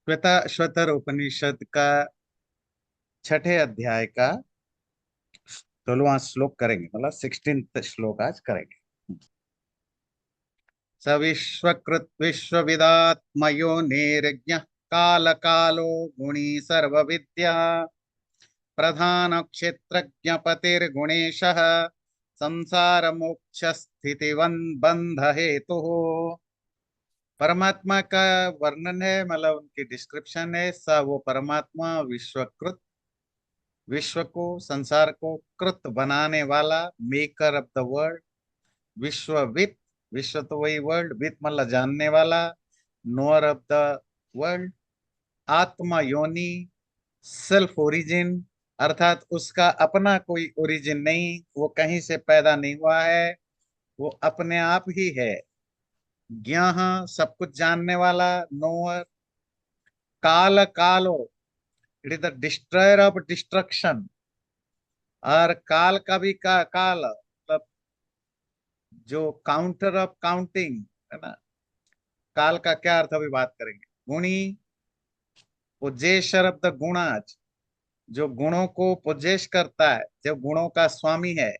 श्वेतर उपनिषद का छठे अध्याय का 16वां श्लोक करेंगे, मतलब 16th श्लोक आज करेंगे। स विश्वकृत विश्वविदात्मयो निर्ज्ञ काल कालो गुणी सर्वविद्या प्रधान क्षेत्रज्ञ पतिर्गुणेशः संसार मोक्ष स्थिति बंध हेतु। परमात्मा का वर्णन है, मतलब उनकी डिस्क्रिप्शन है। स वो परमात्मा विश्वकृत, विश्व को संसार को कृत बनाने वाला, मेकर ऑफ द वर्ल्ड। विश्वविद, विश्व तो वही वर्ल्ड, विद मतलब जानने वाला, नोअर ऑफ द वर्ल्ड। आत्मा योनि, सेल्फ ओरिजिन, अर्थात उसका अपना कोई ओरिजिन नहीं, वो कहीं से पैदा नहीं हुआ है, वो अपने आप ही है। ज्ञाह, सब कुछ जानने वाला, नोअर। काल कालो, it is the destroyer of destruction. और काल का भी काल मतलब जो काउंटर ऑफ काउंटिंग है ना। काल का क्या अर्थ अभी बात करेंगे। गुणी, पोजेशर ऑफ द गुणाज, जो गुणों को पोजेश करता है, जो गुणों का स्वामी है।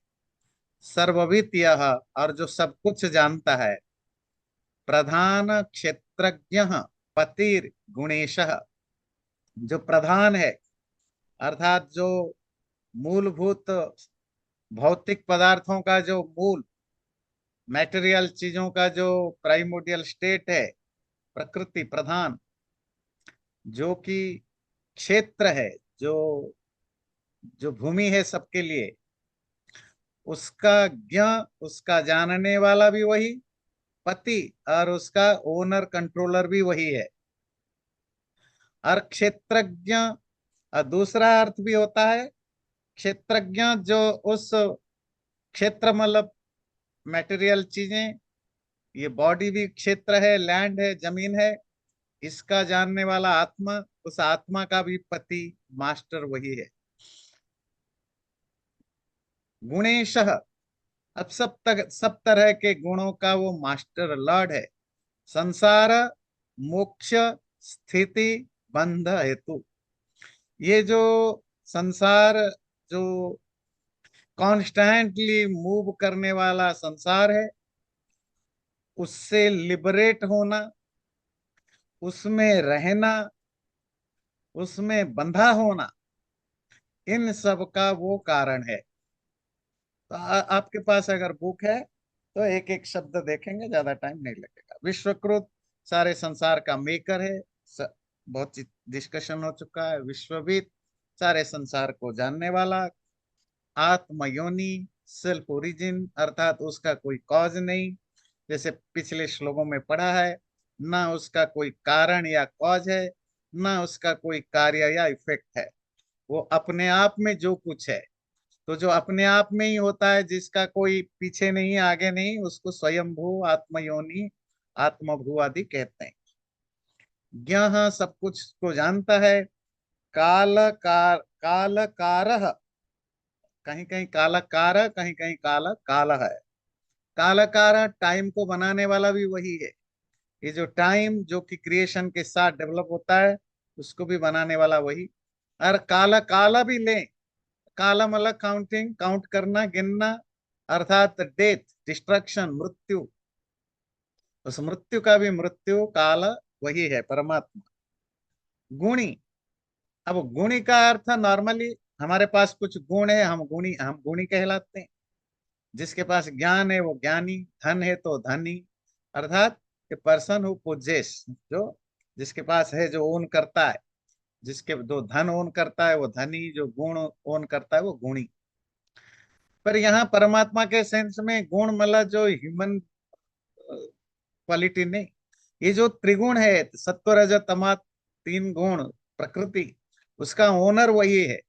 सर्ववित यह, और जो सब कुछ जानता है। प्रधान क्षेत्रज्ञ पतिर गुणेशः, जो प्रधान है, अर्थात जो मूलभूत भौतिक पदार्थों का जो मूल, मैटेरियल चीजों का जो प्राइमोडियल स्टेट है, प्रकृति प्रधान, जो कि क्षेत्र है, जो जो भूमि है सबके लिए, उसका ज्ञ, उसका जानने वाला भी वही, पति, और उसका ओनर कंट्रोलर भी वही है। और क्षेत्रज्ञ, और दूसरा अर्थ भी होता है क्षेत्रज्ञ, जो उस क्षेत्र मतलब मैटेरियल चीजें, ये बॉडी भी क्षेत्र है, लैंड है, जमीन है, इसका जानने वाला आत्मा, उस आत्मा का भी पति, मास्टर वही है। गुणेश, अब सब तरह के गुणों का वो मास्टर लॉर्ड है। संसार मोक्ष स्थिति बंध हेतु, ये जो संसार, जो कॉन्स्टेंटली मूव करने वाला संसार है, उससे लिबरेट होना, उसमें रहना, उसमें बंधा होना, इन सब का वो कारण है। तो आपके पास अगर बुक है तो एक एक शब्द देखेंगे, ज्यादा टाइम नहीं लगेगा। विश्वकृत, सारे संसार का मेकर है। बहुत डिस्कशन हो चुका है। विश्वविद, सारे संसार को जानने वाला। आत्मयोनि, सेल्फ ओरिजिन, अर्थात उसका कोई कॉज नहीं, जैसे पिछले श्लोकों में पढ़ा है। ना उसका कोई कारण या कॉज है, ना उसका कोई कार्य या इफेक्ट है। वो अपने आप में जो कुछ है, तो जो अपने आप में ही होता है, जिसका कोई पीछे नहीं आगे नहीं, उसको स्वयंभू, आत्मयोनि, आत्मभू आदि कहते हैं। ज्ञ सब कुछ को जानता है। काल कारः, कहीं कहीं कालकार, कहीं कहीं काल है। कालकार, टाइम को बनाने वाला भी वही है। ये जो टाइम जो कि क्रिएशन के साथ डेवलप होता है, उसको भी बनाने वाला वही। और काला काला भी ले, काला मतलब काउंटिंग, काउंट करना, गिनना, अर्थात डेथ, डिस्ट्रक्शन, मृत्यु। उस मृत्यु का भी मृत्यु काल वही है, परमात्मा। गुणी, अब गुणी का अर्थ नॉर्मली, हमारे पास कुछ गुण है, हम गुणी कहलाते हैं। जिसके पास ज्ञान है वो ज्ञानी, धन है तो धनी, अर्थात ए पर्सन हु पोजेस, जो जिसके पास है, जो ओन करता है, जिसके जो धन ओन करता है वो धनी, जो गुण ओन करता है वो गुणी। पर यहाँ परमात्मा के सेंस में गुण मतलब जो ह्यूमन क्वालिटी नहीं, ये जो त्रिगुण है, सत्व रज तमा, तीन गुण, प्रकृति, उसका ओनर वही है।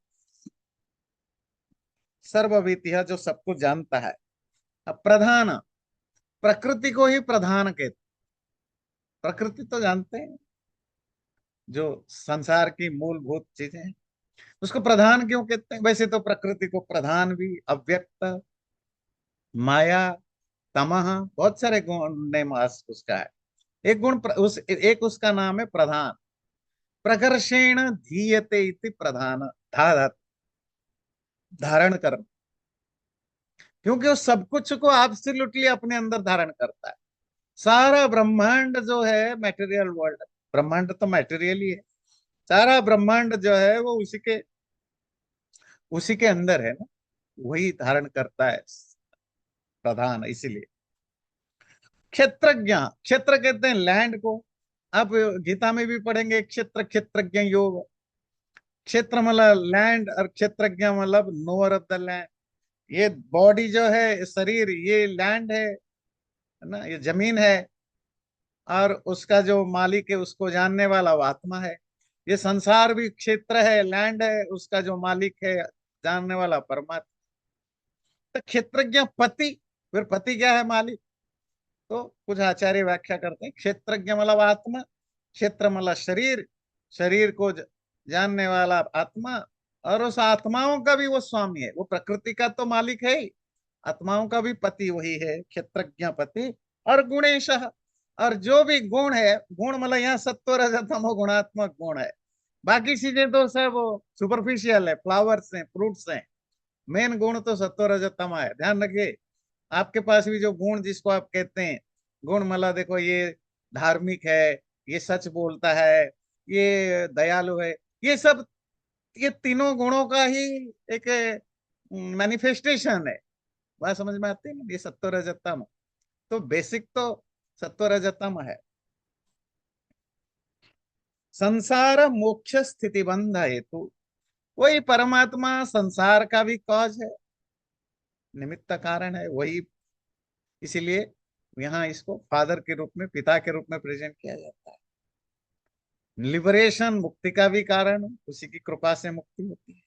सर्ववित, यह जो सब कुछ जानता है। अब प्रधान, प्रकृति को ही प्रधान कहते। प्रकृति तो जानते हैं, जो संसार की मूलभूत चीजें हैं, उसको प्रधान क्यों कहते हैं। वैसे तो प्रकृति को प्रधान भी, अव्यक्त, माया, तमह, बहुत सारे गुण नेम उसका है। एक गुण एक उसका नाम है प्रधान। प्रकर्षेण धीयते इति प्रधान, धारण कर, क्योंकि वो सब कुछ को एब्सोल्युटली अपने अंदर धारण करता है। सारा ब्रह्मांड जो है मटेरियल वर्ल्ड, ब्रह्मांड तो मटेरियल ही है, सारा ब्रह्मांड जो है वो उसी के अंदर है ना, वही धारण करता है प्रधान। इसीलिए क्षेत्रज्ञ, क्षेत्र कहते हैं लैंड को। आप गीता में भी पढ़ेंगे क्षेत्र क्षेत्रज्ञ योग। क्षेत्र मतलब लैंड और क्षेत्रज्ञ मतलब नोअर ऑफ द लैंड। ये बॉडी जो है, शरीर, ये लैंड है ना, ये जमीन है। और उसका जो मालिक है उसको जानने वाला वो आत्मा है। ये संसार भी क्षेत्र है, लैंड है, उसका जो मालिक है जानने वाला परमात्मा। तो क्षेत्रज्ञ पति, फिर पति क्या है? मालिक। तो कुछ आचार्य व्याख्या करते हैं क्षेत्रज्ञ मतलब आत्मा, क्षेत्र मतलब शरीर, शरीर को जानने वाला आत्मा। और उस आत्माओं का भी वो स्वामी है, वो प्रकृति का तो मालिक है ही, आत्माओं का भी पति वही है, क्षेत्रज्ञ पति। और गुणेश, और जो भी गुण है, गुण मतलब यहाँ सत्व रजतमो गुणात्मक गुण है। बाकी चीजें तो सब सुपरफिशियल है, फ्लावर्स हैं, फ्रूट्स हैं। मेन गुण तो सत्व रजतम है, ध्यान रखिए। आपके पास भी जो गुण जिसको आप कहते हैं गुण, मतलब देखो ये धार्मिक है, ये सच बोलता है, ये दयालु है, ये सब, ये तीनों गुणों का ही एक मैनिफेस्टेशन है। बात समझ में आती है ना? ये सत्व रजतम, तो बेसिक तो सत्व रजतम है। संसार मोक्ष स्थिति बंध हेतु, वही परमात्मा संसार का भी कॉज है, निमित्त कारण है वही। इसीलिए यहाँ इसको फादर के रूप में, पिता के रूप में प्रेजेंट किया जाता है। लिबरेशन, मुक्ति का भी कारण है, उसी की कृपा से मुक्ति होती है।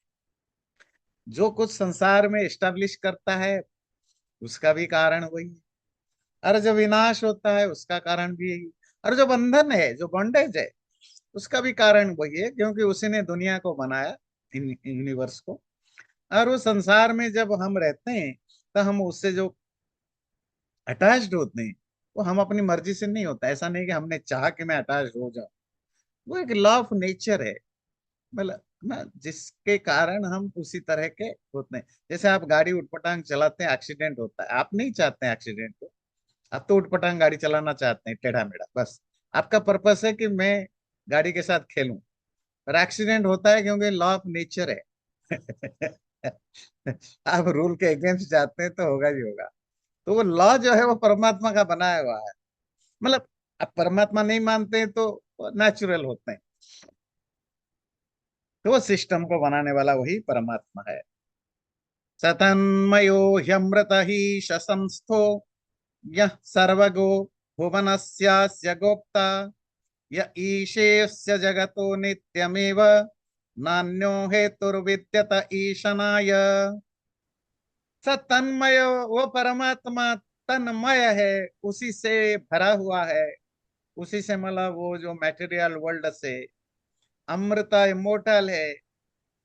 जो कुछ संसार में एस्टेब्लिश करता है उसका भी कारण वही है। और जो विनाश होता है उसका कारण भी यही। और जो बंधन है, जो बॉन्डेज है, उसका भी कारण वही है, क्योंकि उसी ने दुनिया को बनाया, यूनिवर्स को। और वो संसार में जब हम रहते हैं तो हम उससे जो अटैच्ड होते हैं, वो हम अपनी मर्जी से नहीं होता। ऐसा नहीं कि हमने चाहा कि मैं अटैच्ड हो जाऊं, वो एक लॉ ऑफ नेचर है, मतलब ना, जिसके कारण हम उसी तरह के होते हैं। जैसे आप गाड़ी उठपटांग चलाते हैं, एक्सीडेंट होता है, आप नहीं चाहते हैं एक्सीडेंट को, आप तो उठपटांग गाड़ी चलाना चाहते हैं टेढ़ा मेढ़ा, बस आपका पर्पस है कि मैं गाड़ी के साथ खेलूं। पर एक्सीडेंट होता है क्योंकि लॉ ऑफ नेचर है। आप रूल के अगेंस्ट जाते हैं तो होगा ही होगा। तो वो लॉ जो है वो परमात्मा का बनाया हुआ है। मतलब आप परमात्मा नहीं मानते हैं तो नेचुरल होते हैं। तो वो सिस्टम को बनाने वाला वही परमात्मा है। सतन्मयो ह्यमृत ही शसंस्थो यः सर्वगो भुवनस्यास्य गोप्ता य ईशेऽस्य जगतो नित्यमेव नान्यो हेतुर्विद्यत ईशनाय। स तन्मय, वो परमात्मा तन्मय है, उसी से भरा हुआ है, उसी से मतलब वो जो मैटेरियल वर्ल्ड से। अमृत इमोर्टल है,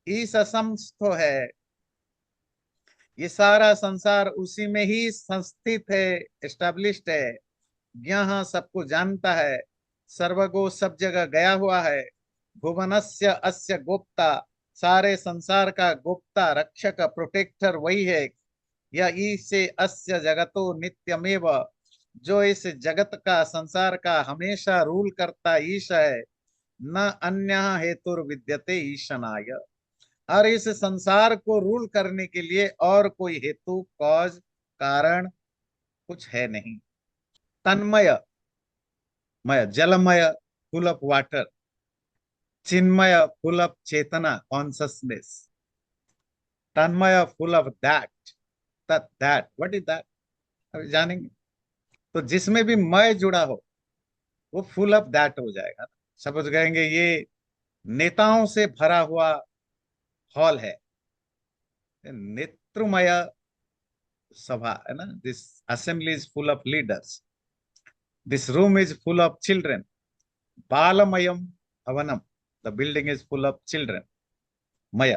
ईश संस्थो है, ये सारा संसार उसी में ही संस्थित है, एस्टेब्लिश्ड है। यहाँ सबको जानता है, सर्वगो सब जगह गया हुआ है। भुवनस्य अस्य गुप्ता, सारे संसार का गुप्ता, रक्षक, प्रोटेक्टर वही है। या ईसे अस्य जगतो नित्यमेव, जो इस जगत का, संसार का हमेशा रूल करता ईश है। न अन्य हेतुर विद्यते ईशनाय, और इस संसार को रूल करने के लिए और कोई हेतु, कॉज, कारण कुछ है नहीं। तन्मय, मय जलमय, फुल ऑफ वाटर। चिन्मय, फुल ऑफ चेतना, कॉन्सियसनेस। तन्मय, full of that, that what is that, अभी जानेंगे। तो जिसमें भी मय जुड़ा हो वो फुल ऑफ दैट हो जाएगा। समझ गएंगे? ये नेताओं से भरा हुआ हॉल है, नेत्रमय सभा है ना। This assembly is full of leaders, this room is full of children. बालमयम भवनम, the building is full of children. मय,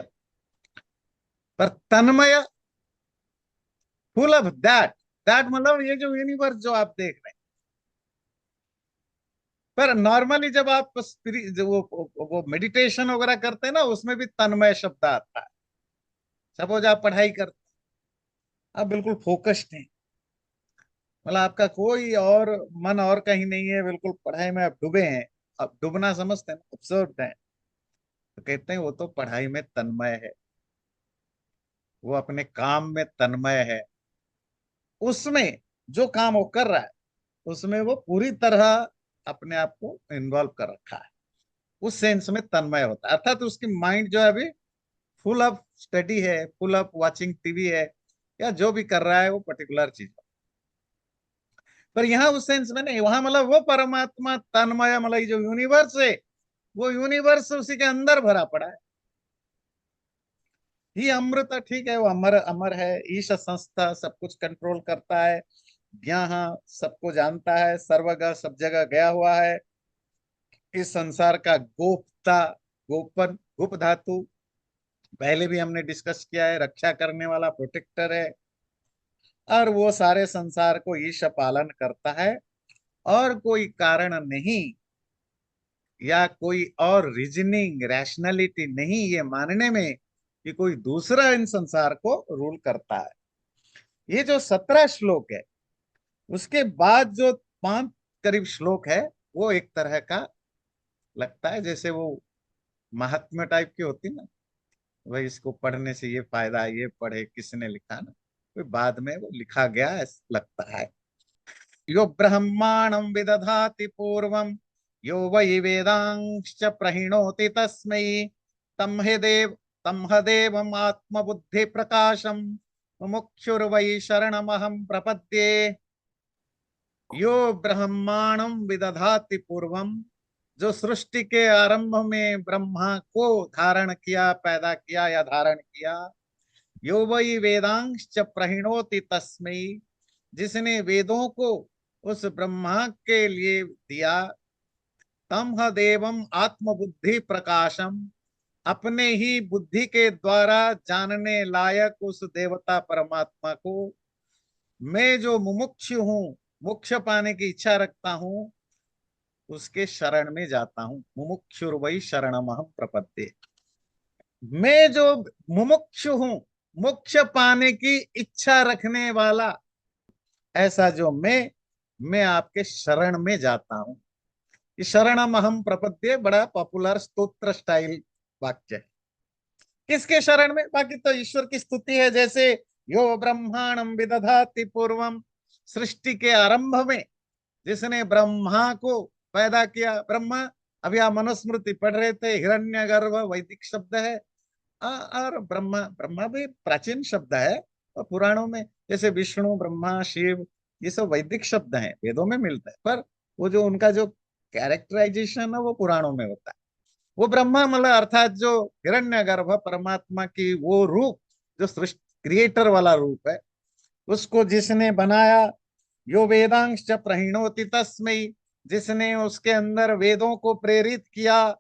पर तन्मय, फुल ऑफ दैट। दैट मतलब ये जो यूनिवर्स जो आप देख रहे हैं, पर नॉर्मली जब आप वो मेडिटेशन वगैरह करते हैं ना, उसमें भी तन्मय शब्द आता है। सपोज आप पढ़ाई करते, आप बिल्कुल फोकस्ड हैं, मतलब आपका कोई और मन और कहीं नहीं है, बिल्कुल पढ़ाई में आप डूबे हैं। आप डूबना समझते हैं, ऑब्जर्व है, तो कहते हैं वो तो पढ़ाई में तन्मय है, वो अपने काम में तन्मय है। उसमें जो काम वो कर रहा है, उसमें वो पूरी तरह अपने आप को इन्वॉल्व कर रखा है, उस सेंस में तन्मय होता है। अर्थात उसकी माइंड जो है अभी फुल ऑफ स्टडी है, फुल ऑफ वाचिंग टीवी है, या जो भी कर रहा है वो पर्टिकुलर चीज। पर यहाँ उस सेंस में नहीं, वहां मतलब वो परमात्मा तन्मय, मतलब ये जो यूनिवर्स है, वो यूनिवर्स उसी के अंदर भरा पड़ा है। ही अमृत, ठीक है, वो अमर अमर है, ईश संस्था सब कुछ कंट्रोल करता है, यहाँ सबको जानता है, सर्वगह सब जगह गया हुआ है। इस संसार का गोप्ता, गोपन, गुप धातु पहले भी हमने डिस्कस किया है, रक्षा करने वाला, प्रोटेक्टर है। और वो सारे संसार को ईश पालन करता है, और कोई कारण नहीं या कोई और रीजनिंग रैशनैलिटी नहीं ये मानने में कि कोई दूसरा इन संसार को रूल करता है। ये जो 17 श्लोक है, उसके बाद जो 5 करीब श्लोक है, वो एक तरह का लगता है जैसे वो महात्म्य टाइप की होती ना, भाई इसको पढ़ने से ये फायदा, ये पढ़े, किसने लिखा ना, कोई बाद में वो लिखा गया ऐसा लगता है। यो ब्रह्माणं विदधाति पूर्वं, यो वै वेदांश्च प्रहिणोति तस्मै, तं हि देव तं हदेवम् आत्मबुद्धि प्रकाशम मुमुक्षुर्वै शरणमहं प्रपद्ये। यो ब्रह्माणं विदधाति पूर्वम, जो सृष्टि के आरंभ में ब्रह्मा को धारण किया, पैदा किया या धारण किया। यो वै वेदांश्च प्रहिणोति तस्मै, जिसने वेदों को उस ब्रह्मा के लिए दिया। तम देवम आत्मबुद्धि प्रकाशम, अपने ही बुद्धि के द्वारा जानने लायक उस देवता परमात्मा को मैं जो मुमुक्षु हूँ, मोक्ष पाने की इच्छा रखता हूँ, उसके शरण में जाता हूँ। मुमुक्षुर्वै शरणमहं प्रपद्ये। मैं जो मुमुक्षु हूँ, मोक्ष पाने की इच्छा रखने वाला, ऐसा जो मैं आपके शरण में जाता हूं। ये शरणम अहम प्रपद्ये बड़ा पॉपुलर स्तोत्र स्टाइल वाक्य है। किसके शरण में? बाकी तो ईश्वर की स्तुति है, जैसे यो ब्रह्मांडम विदधाति पूर्वम, सृष्टि के आरंभ में जिसने ब्रह्मा को पैदा किया। ब्रह्मा, अभी आप मनुस्मृति पढ़ रहे थे, हिरण्यगर्भ वैदिक शब्द है। और ब्रह्मा, ब्रह्मा भी प्राचीन शब्द है, और पुराणों में जैसे विष्णु, ब्रह्मा, शिव, ये सब वैदिक शब्द हैं, वेदों में मिलता है, पर वो जो उनका जो कैरेक्टराइजेशन है वो पुराणों में होता है। वो ब्रह्मा मतलब अर्थात जो हिरण्यगर्भ परमात्मा की वो रूप, जो सृष्टि क्रिएटर वाला रूप है, उसको जिसने बनाया। यो वेदांश प्रहिणोति तस्मै, जिसने उसके अंदर वेदों को प्रेरित किया।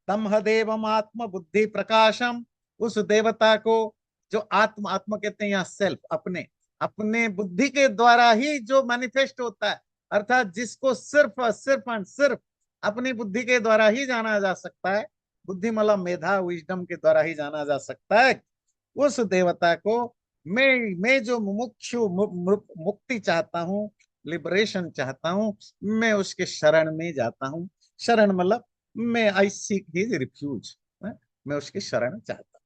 तम देवम आत्म बुद्धि प्रकाशम, उस देवता को, जो आत्म, आत्म कहते हैं यहाँ सेल्फ, अपने अपने बुद्धि के द्वारा ही जो मैनिफेस्ट होता है, अर्थात जिसको सिर्फ सिर्फ एंड सिर्फ अपनी बुद्धि के द्वारा ही जाना जा सकता है, बुद्धि मतलब मेधा, विजडम के द्वारा ही जाना जा सकता है। उस देवता को मैं जो मुमुक्षु मुक्ति चाहता हूँ, लिबरेशन चाहता हूँ, मैं उसके शरण में जाता हूँ। शरण मतलब मैं आई सीक हिज रिफ्यूज, मैं उसकी शरण चाहता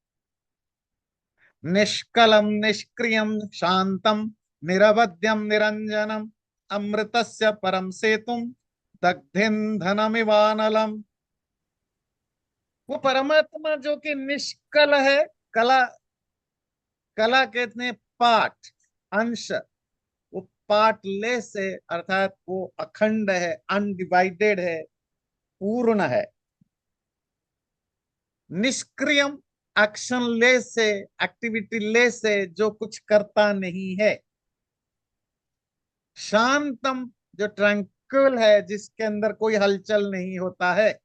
हूँ। निष्कलम निष्क्रियम शांतम निरवध्यम निरंजनम अमृतस्य परम सेतुम दग्धिन धनमिवानलम। वो परमात्मा जो कि निष्कल है, कला, कला कहते हैं पार्ट, अंश, वो पार्टलेस है, अर्थात वो अखंड है, अनडिवाइडेड है, पूर्ण है। निष्क्रियम, एक्शन लेस है, एक्टिविटी लेस है, जो कुछ करता नहीं है। शांतम, जो ट्रैंक्विल है, जिसके अंदर कोई हलचल नहीं होता है।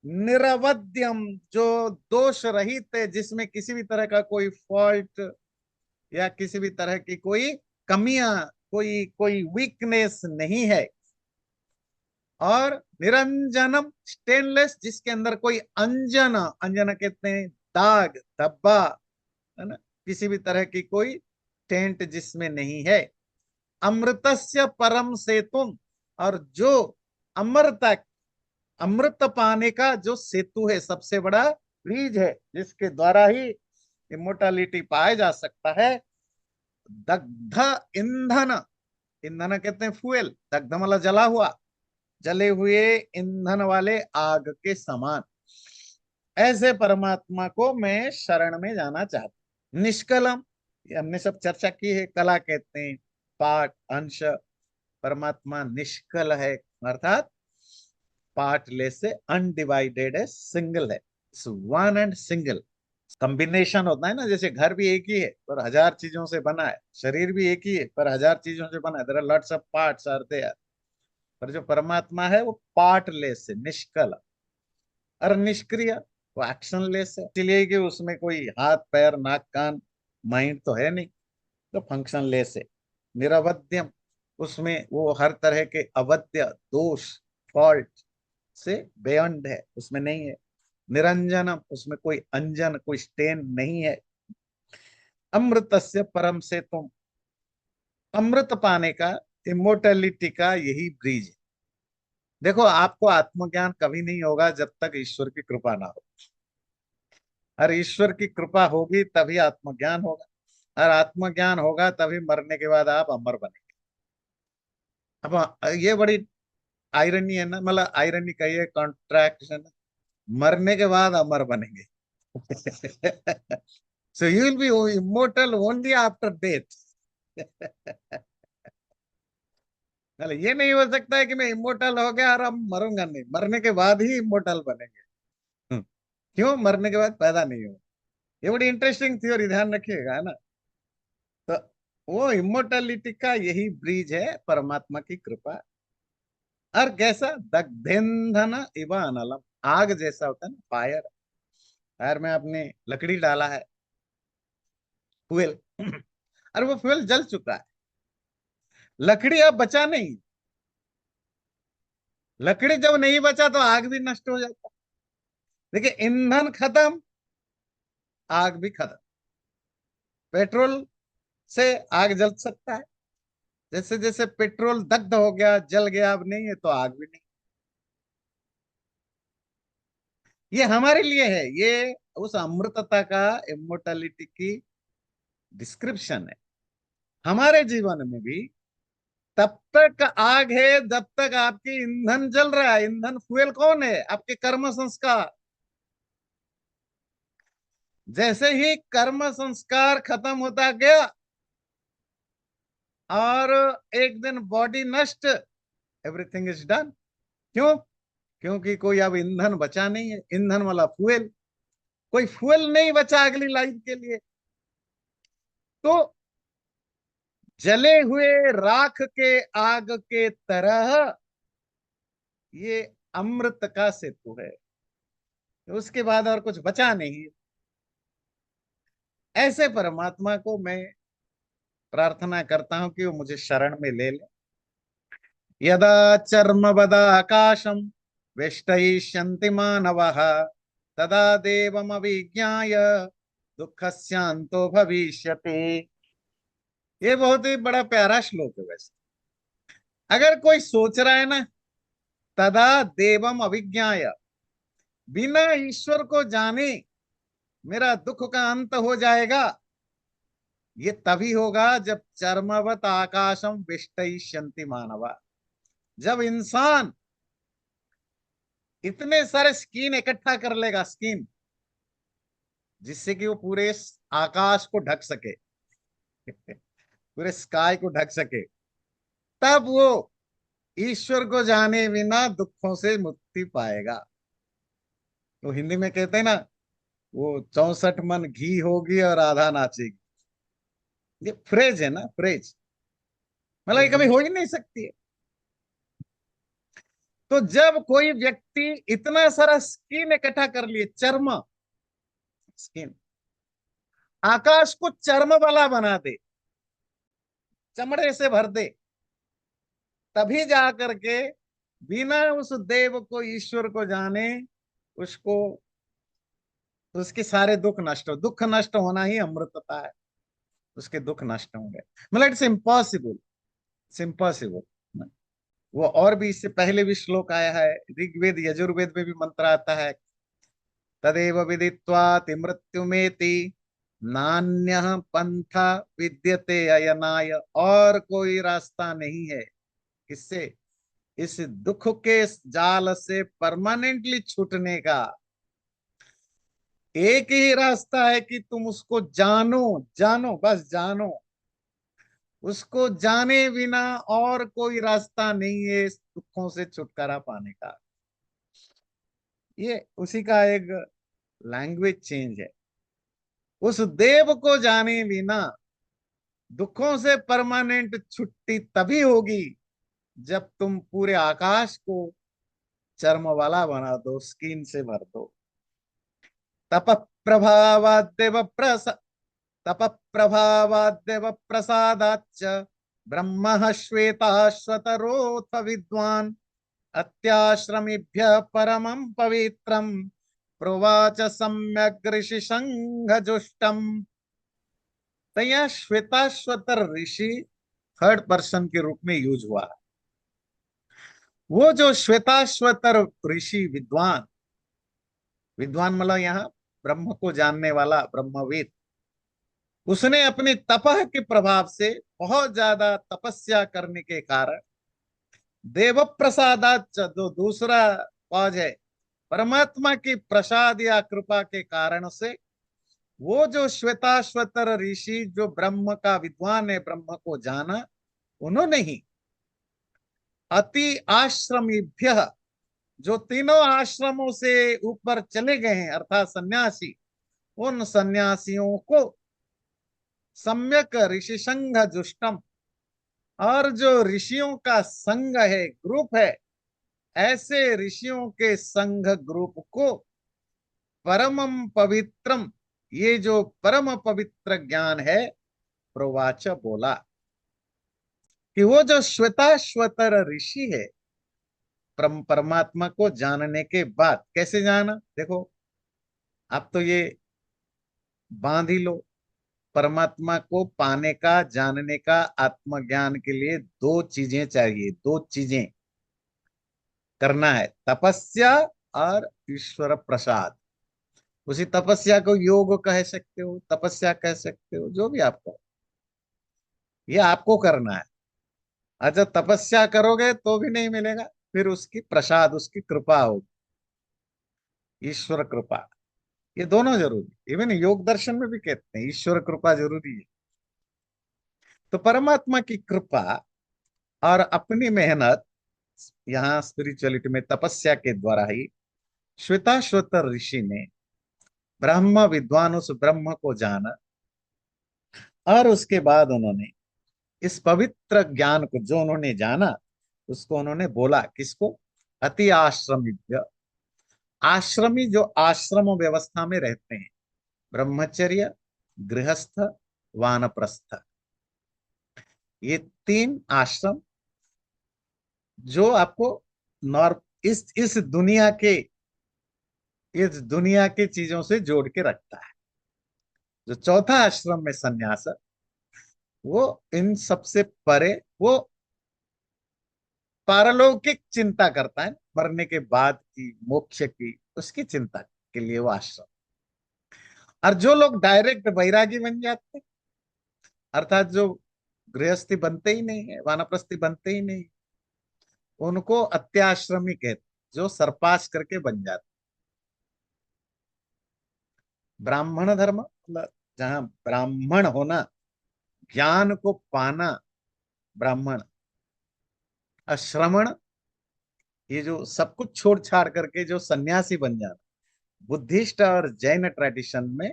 निरवध्यम, जो दोष रहित है, जिसमें किसी भी तरह का कोई फॉल्ट या किसी भी तरह की कोई कमियां, कोई कोई वीकनेस नहीं है। और निरंजनम स्टेनलेस, जिसके अंदर कोई अंजन, अंजन कहते हैं दाग धब्बा, है ना, किसी भी तरह की कोई टेंट जिसमें नहीं है। अमृतस्य परम सेतुम, और जो अमृत, अमृत पाने का जो सेतु है, सबसे बड़ा ब्रिज है, जिसके द्वारा ही इमोर्टैलिटी पाया जा सकता है। दग्ध ईंधन, ईंधन कहते हैं फ्यूएल, दग्ध मतलब जला हुआ, जले हुए ईंधन वाले आग के समान, ऐसे परमात्मा को मैं शरण में जाना चाहता हूं। निष्कलम, ये हमने सब चर्चा की है, कला कहते हैं पार्ट अंश, परमात्मा निष्कल है, अर्थात पार्टलेस से अनडिवाइडेड है, सिंगल है, वन एंड सिंगल। कॉम्बिनेशन होता है ना, जैसे घर भी एक ही है पर हजार चीजों से बना है, शरीर भी एक ही है पर हजार चीजों से बना है, there are lots of parts are there. पर जो परमात्मा है वो पार्टलेस है, निष्कल और निष्क्रिय, वो एक्शनलेस है, इसलिए कि उसमें कोई हाथ पैर नाक कान माइंड तो है नहीं, तो फंक्शनलेस है। निरवध्यम, उसमें वो हर तरह के अवध्य दोष फॉल्ट से बियॉन्ड है, उसमें नहीं है। निरंजनम, उसमें कोई अंजन कोई स्टेन नहीं है। अमृतस्य परम से तुम, अमृत पाने का, इमोर्टैलिटी का यही ब्रिज है। देखो, आपको आत्मज्ञान कभी नहीं होगा जब तक ईश्वर की कृपा ना हो, और ईश्वर की कृपा होगी तभी आत्मज्ञान होगा, और आत्मज्ञान होगा तभी मरने के बाद आप अमर बनेंगे। अब ये बड़ी आयरनी है ना, मतलब आयरनी कहिए, कॉन्ट्रैक्शन, मरने के बाद अमर बनेंगे। So you will be immortal only after death. मतलब ये नहीं हो सकता है कि मैं इमोर्टल हो गया और अब मरूंगा नहीं, मरने के बाद ही इमोर्टल बनेंगे। क्यों, मरने के बाद पैदा नहीं हो। ये बड़ी इंटरेस्टिंग थ्योरी, ध्यान रखिएगा, है ना। तो वो इमोर्टलिटी का यही ब्रिज है, परमात्मा की कृपा। और कैसा, दग्धेंधन इव अनलम, आग जैसा होता है ना, फायर, फायर में आपने लकड़ी डाला है, फ्यूल, और वो फ्यूल जल चुका है, लकड़ी अब बचा नहीं, लकड़ी जब नहीं बचा तो आग भी नष्ट हो जाता। देखिए, ईंधन खत्म, आग भी खत्म। पेट्रोल से आग जल सकता है, जैसे जैसे पेट्रोल दग्ध हो गया, जल गया, अब नहीं है, तो आग भी नहीं। ये हमारे लिए है, ये उस अमृतता का, इमोर्टलिटी की डिस्क्रिप्शन है। हमारे जीवन में भी तब तक आग है जब तक आपकी ईंधन जल रहा है। ईंधन फ्यूल कौन है? आपके कर्म संस्कार। जैसे ही कर्म संस्कार खत्म होता गया और एक दिन बॉडी नष्ट, एवरीथिंग इज डन। क्यों? क्योंकि कोई अब ईंधन बचा नहीं है, ईंधन वाला फ्यूल, कोई फ्यूल नहीं बचा अगली लाइफ के लिए। तो जले हुए राख के आग के तरह ये अमृत का सेतु है, उसके बाद और कुछ बचा नहीं। ऐसे परमात्मा को मैं प्रार्थना करता हूं कि वो मुझे शरण में ले ले। यदा चर्मवदाकाशम वेष्टयिष्यन्ति मानवः तदा देवमविज्ञाय दुःखस्यान्तो भविष्यति। ये बहुत ही बड़ा प्यारा श्लोक है वैसे। अगर कोई सोच रहा है ना, तदा देवम अभिज्ञाय, बिना ईश्वर को जाने मेरा दुख का अंत हो जाएगा, ये तभी होगा जब चर्मवत आकाशम विष्टयिष्यन्ति मानवा, जब इंसान इतने सारे स्किन इकट्ठा कर लेगा, स्किन, जिससे कि वो पूरे आकाश को ढक सके, पूरे स्काई को ढक सके, तब वो ईश्वर को जाने बिना दुखों से मुक्ति पाएगा। तो हिंदी में कहते हैं ना, वो 64 मन घी होगी और आधा नाचेगी। ये फ्रेज है ना, फ्रेज, मतलब ये कभी हो ही नहीं सकती है। तो जब कोई व्यक्ति इतना सारा स्किन इकट्ठा कर लिए, चर्म, स्किन, आकाश को चर्म वाला बना दे, चमड़े से भर दे, तभी जा करके बिना उस देव को, ईश्वर को जाने, उसको, उसके सारे दुख नष्ट हो, दुख नष्ट होना ही अमृतता है, उसके दुख नष्ट होंगे। मतलब इट्स इम्पॉसिबल, इट्स इम्पॉसिबल। वो और भी इससे पहले भी श्लोक आया है, ऋग्वेद यजुर्वेद में भी मंत्र आता है, तदेव विदित्वाति मृत्युमेति नान्यः पंथा विद्यते अयनाय। और कोई रास्ता नहीं है किससे, इस दुख के जाल से परमानेंटली छूटने का। एक ही रास्ता है कि तुम उसको जानो, जानो, बस जानो। उसको जाने बिना और कोई रास्ता नहीं है इस दुखों से छुटकारा पाने का। ये उसी का एक लैंग्वेज चेंज है। उस देव को जाने बिना दुखों से परमानेंट छुट्टी तभी होगी जब तुम पूरे आकाश को चर्म वाला बना दो, स्किन से भर दो। तप प्रभावादेव प्रस तप प्रभावादेव प्रसादाच्च ब्रह्म श्वेताश्वतरोऽथ विद्वान् अत्याश्रमीभ्य परमं पवित्रं प्रोवाच सम्यग् ऋषि संघ जुष्टम। तो यहाँ श्वेताश्वतर ऋषि थर्ड पर्सन के रूप में यूज हुआ है। वो जो श्वेताश्वतर ऋषि, विद्वान, विद्वान मतलब यहाँ ब्रह्म को जानने वाला ब्रह्मवेद, उसने अपने तपह के प्रभाव से, बहुत ज्यादा तपस्या करने के कारण, देव प्रसादात, जो दूसरा कॉज है, परमात्मा की प्रसाद या कृपा के कारण से, वो जो श्वेताश्वतर ऋषि जो ब्रह्म का विद्वान है, ब्रह्म को जाना, उन्होंने ही अति आश्रमीभ्य, जो तीनों आश्रमों से ऊपर चले गए हैं अर्थात सन्यासी, उन सन्यासियों को सम्यक ऋषि संघ जुष्टम, और जो ऋषियों का संघ है, ग्रुप है, ऐसे ऋषियों के संघ ग्रुप को परमम पवित्रम, ये जो परम पवित्र ज्ञान है, प्रवाच बोला कि वो जो श्वेताश्वतर ऋषि है, परमात्मा को जानने के बाद कैसे जाना, देखो आप तो ये बांध ही लो। परमात्मा को पाने का, जानने का, आत्मज्ञान के लिए दो चीजें चाहिए, दो चीजें करना है, तपस्या और ईश्वर प्रसाद। उसी तपस्या को योग कह सकते हो, तपस्या कह सकते हो, जो भी आपको, ये आपको करना है। अच्छा, तपस्या करोगे तो भी नहीं मिलेगा, फिर उसकी प्रसाद, उसकी कृपा होगी, ईश्वर कृपा। ये दोनों जरूरी, इवन योग दर्शन में भी कहते हैं ईश्वर कृपा जरूरी है। तो परमात्मा की कृपा और अपनी मेहनत, यहाँ स्पिरिचुअलिटी में तपस्या के द्वारा ही श्वेताश्वतर ऋषि ने ब्रह्म विद्वान उस ब्रह्म को जाना, और उसके बाद उन्होंने इस पवित्र ज्ञान को जो उन्होंने जाना, उसको उन्होंने बोला, किसको, अति आश्रमी, आश्रमी जो आश्रम व्यवस्था में रहते हैं, ब्रह्मचर्य, गृहस्थ, वानप्रस्थ, ये तीन आश्रम जो आपको नॉर्म, इस दुनिया के चीजों से जोड़ के रखता है। जो चौथा आश्रम में सन्यास है, वो इन सबसे परे, वो पारलौकिक चिंता करता है, मरने के बाद की, मोक्ष की, उसकी चिंता के लिए वो आश्रम। और जो लोग डायरेक्ट वैरागी बन जाते हैं, अर्थात जो गृहस्थी बनते ही नहीं है, वानप्रस्थी बनते ही नहीं, उनको अत्याश्रमी कहते, जो सरपास करके बन जाते। ब्राह्मण धर्म मतलब जहां ब्राह्मण होना, ज्ञान को पाना, ब्राह्मण। अश्रमण, ये जो सब कुछ छोड़ छाड़ करके जो सन्यासी बन जाना। बुद्धिस्ट और जैन ट्रेडिशन में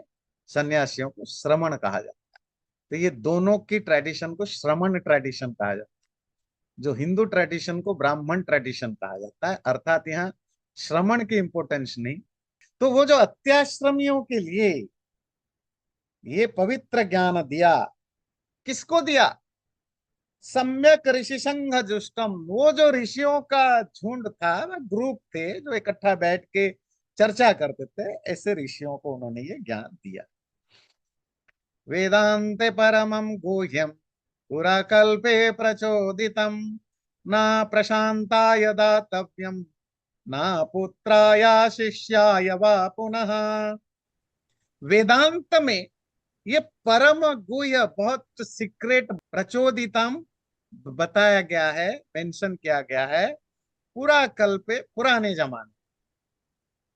सन्यासियों को श्रमण कहा जाता है। तो ये दोनों की ट्रेडिशन को श्रमण ट्रेडिशन कहा जाता है। जो हिंदू ट्रेडिशन को ब्राह्मण ट्रेडिशन कहा जाता है, अर्थात यहाँ श्रमण की इंपोर्टेंस नहीं। तो वो जो अत्याश्रमियों के लिए ये पवित्र ज्ञान दिया, किसको दिया, सम्यक ऋषि संघ जुष्टम, वो जो ऋषियों का झुंड था, वह ग्रुप थे जो इकट्ठा बैठ के चर्चा करते थे, ऐसे ऋषियों को उन्होंने ये ज्ञान दिया। वेदांते परमं गुह्यम पुराकल्पे प्रचोदितम, न प्रशांताय दातव्यम न पुत्राय शिष्याय वा पुनः। वेदांत में ये परम गुह्य, बहुत सीक्रेट, प्रचोदितम बताया गया है, मेंशन किया गया है। पूरा कल्पे, पुराने जमाने,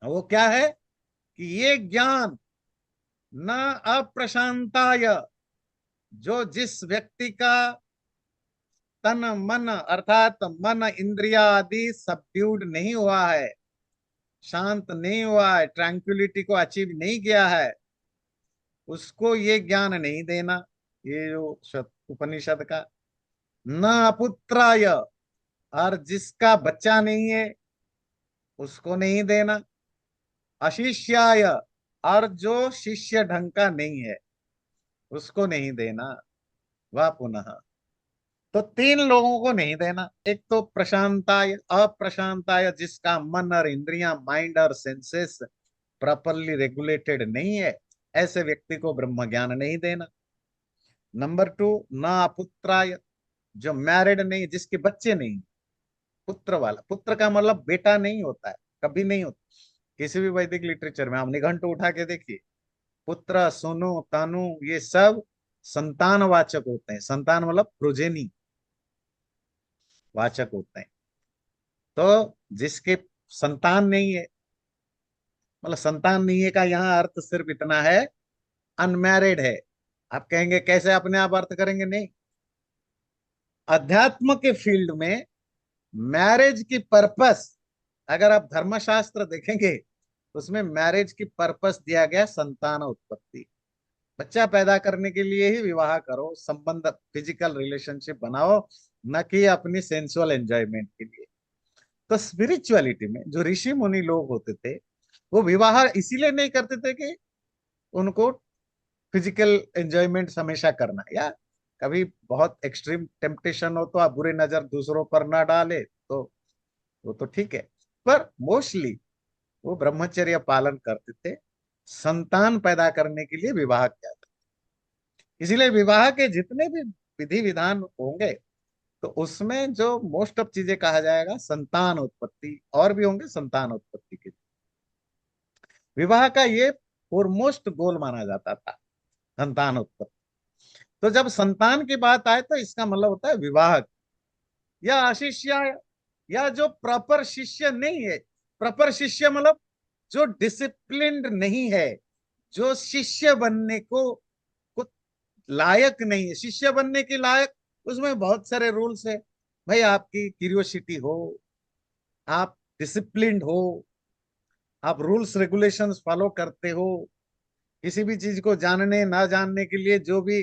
वो क्या है कि ये ज्ञान न अप्रशांताय, जो जिस व्यक्ति का तन मन अर्थात मन इंद्रिया आदि सबड्यूड नहीं हुआ है, शांत नहीं हुआ है, ट्रैंक्विलिटी को अचीव नहीं किया है, उसको ये ज्ञान नहीं देना। ये जो उपनिषद का न अपुत्राय, और जिसका बच्चा नहीं है उसको नहीं देना। अशिष्याय, और जो शिष्य ढंग का नहीं है उसको नहीं देना। वह पुनः, तो तीन लोगों को नहीं देना। एक तो प्रशांताय, अप्रशांताय, जिसका मन और इंद्रियां, माइंड और सेंसेस प्रॉपरली रेगुलेटेड नहीं है, ऐसे व्यक्ति को ब्रह्म ज्ञान नहीं देना। नंबर टू, न अपुत्राय, जो मैरिड नहीं, जिसके बच्चे नहीं। पुत्र वाला, पुत्र का मतलब बेटा नहीं होता है, कभी नहीं होता। किसी भी वैदिक लिटरेचर में आप निघंटु उठा के देखिए, पुत्र, सोनु, तानु, ये सब संतान वाचक होते हैं। संतान मतलब प्रोजेनी वाचक होते हैं। तो जिसके संतान नहीं है, मतलब संतान नहीं है का यहाँ अर्थ सिर्फ इतना है, अनमैरिड है। आप कहेंगे कैसे अपने आप अर्थ करेंगे? नहीं, अध्यात्म के फील्ड में मैरिज की पर्पस, अगर आप धर्मशास्त्र देखेंगे उसमें मैरिज की पर्पस दिया गया संतान उत्पत्ति। बच्चा पैदा करने के लिए ही विवाह करो, संबंध, फिजिकल रिलेशनशिप बनाओ, न कि अपनी सेंसुअल एंजॉयमेंट के लिए। तो स्पिरिचुअलिटी में जो ऋषि मुनि लोग होते थे, वो विवाह इसीलिए नहीं करते थे कि उनको फिजिकल एंजॉयमेंट हमेशा करना, या कभी बहुत एक्सट्रीम टेम्पटेशन हो तो आप बुरी नजर दूसरों पर ना डाले, तो वो तो ठीक है। पर मोस्टली वो ब्रह्मचर्य पालन करते थे, संतान पैदा करने के लिए विवाह किया था। इसीलिए विवाह के जितने भी विधि विधान होंगे, तो उसमें जो मोस्ट ऑफ चीजें कहा जाएगा संतान उत्पत्ति, और भी होंगे संतान उत्पत्ति के। विवाह का ये फोरमोस्ट गोल माना जाता था, संतान उत्पत्ति। तो जब संतान की बात आए तो इसका मतलब होता है विवाह, या अशिष्य, या जो प्रॉपर शिष्य नहीं है। प्रॉपर शिष्य मतलब जो डिसिप्लिन्ड नहीं है, जो शिष्य बनने को लायक नहीं है। शिष्य बनने के लायक उसमें बहुत सारे रूल्स है। भाई, आपकी क्यूरियोसिटी हो, आप डिसिप्लिन्ड हो, आप रूल्स रेगुलेशंस फॉलो करते हो, किसी भी चीज को जानने ना जानने के लिए जो भी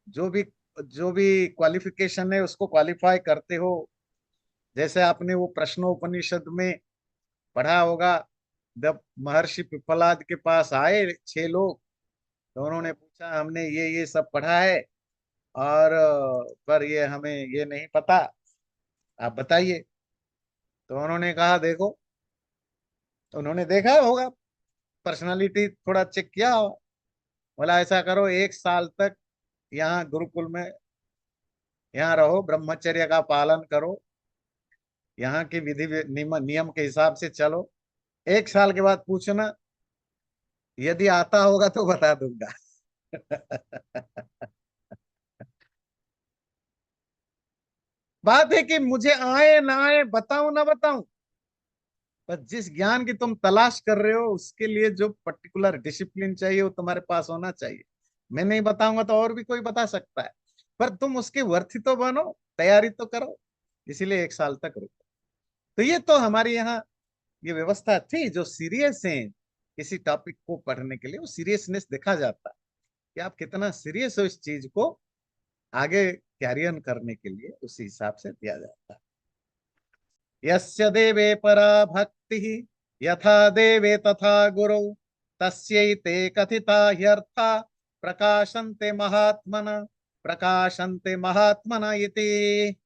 जो भी क्वालिफिकेशन है उसको क्वालिफाई करते हो। जैसे आपने वो प्रश्नोपनिषद में पढ़ा होगा, जब महर्षि पिप्पलाद के पास आए 6 लोग, तो उन्होंने पूछा हमने ये सब पढ़ा है, और पर ये हमें ये नहीं पता, आप बताइए। तो उन्होंने कहा देखो, उन्होंने देखा होगा, पर्सनालिटी थोड़ा चेक किया होगा। बोला ऐसा करो, 1 साल तक यहाँ गुरुकुल में यहाँ रहो, ब्रह्मचर्य का पालन करो, यहाँ की विधि नियम के हिसाब से चलो। 1 साल के बाद पूछना, यदि आता होगा तो बता दूंगा। बात है कि मुझे आए ना आए, बताऊं ना बताऊं, पर जिस ज्ञान की तुम तलाश कर रहे हो उसके लिए जो पर्टिकुलर डिसिप्लिन चाहिए वो तुम्हारे पास होना चाहिए। मैं नहीं बताऊंगा तो और भी कोई बता सकता है, पर तुम उसके वर्थी तो बनो, तैयारी तो करो। इसीलिए 1 साल तक रुको। तो ये तो हमारे यहाँ ये व्यवस्था थी। जो सीरियस है किसी टॉपिक को पढ़ने के लिए, वो सीरियसनेस देखा जाता है कि आप कितना सीरियस हो इस चीज को आगे कैरी ऑन करने के लिए, उसी हिसाब से दिया जाता है। यस्य देवे परा भक्ति, यथा देवे तथा गुरु, तस्यैते कथिता ह्यर्था प्रकाशन्ते महात्मन। प्रकाशन्ते महात्मना इति।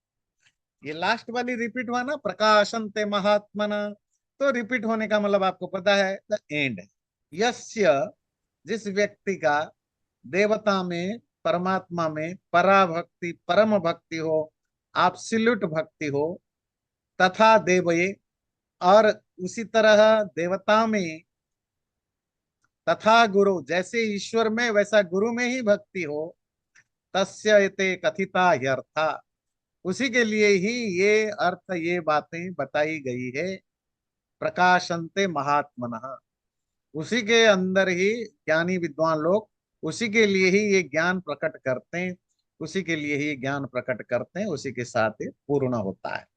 ये लास्ट वाली रिपीट हुआ ना, प्रकाशन्ते महात्मना, तो रिपीट होने का मतलब आपको पता है, द एंड। यस्य, जिस व्यक्ति का देवता में, परमात्मा में पराभक्ति, परम भक्ति हो, एब्सोल्यूट भक्ति हो, तथा देवये, और उसी तरह देवता में, तथा गुरु, जैसे ईश्वर में वैसा गुरु में ही भक्ति हो, तस्य एते कथिता ह्यर्था, उसी के लिए ही ये अर्थ, ये बातें बताई गई है। प्रकाशन्ते महात्मनः, उसी के अंदर ही ज्ञानी विद्वान लोग, उसी के लिए ही ये ज्ञान प्रकट करते हैं, उसी के लिए ही ज्ञान प्रकट करते हैं, उसी के साथ ही पूर्ण होता है।